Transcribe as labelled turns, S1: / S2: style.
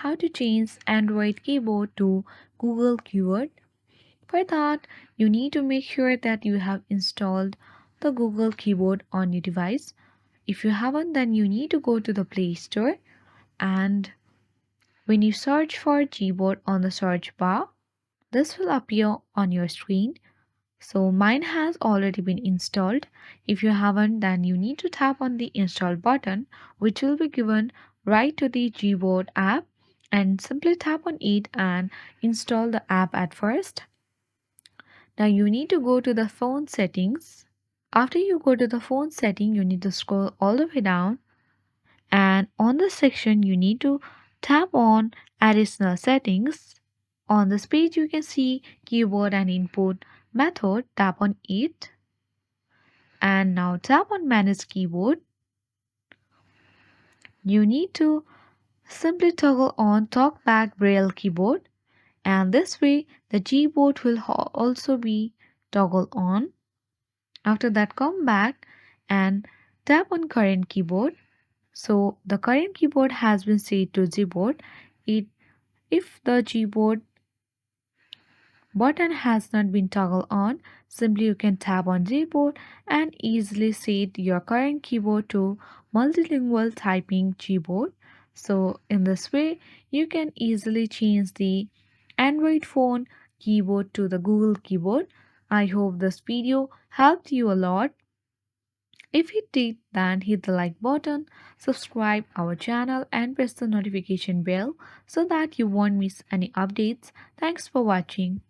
S1: how to change Android keyboard to Google Keyboard. For that, you need to make sure that you have installed the Google Keyboard on your device. If you haven't, then you need to go to the Play Store, and when you search for Gboard on the search bar, this will appear on your screen. So mine has already been installed. If you haven't, then you need to tap on the install button, which will be given right to the Gboard app, and simply tap on it and install the app at first. Now you need to go to the phone settings. After you go to the phone setting, you need to scroll all the way down, and on the section you need to tap on additional settings. On this page you can see keyboard and input method. Tap on it, and now tap on manage keyboard. You need to simply toggle on talkback braille keyboard, and this way the Gboard will also be toggled on. After that, come back and tap on current keyboard. So the current keyboard has been set to Gboard. It If the Gboard button has not been toggled on, simply you can tap on Gboard and easily set your current keyboard to multilingual typing keyboard. So in this way, you can easily change the Android phone keyboard to the Google keyboard. I hope this video helped you a lot. If it did, then hit the like button, subscribe our channel and press the notification bell so that you won't miss any updates. Thanks for watching.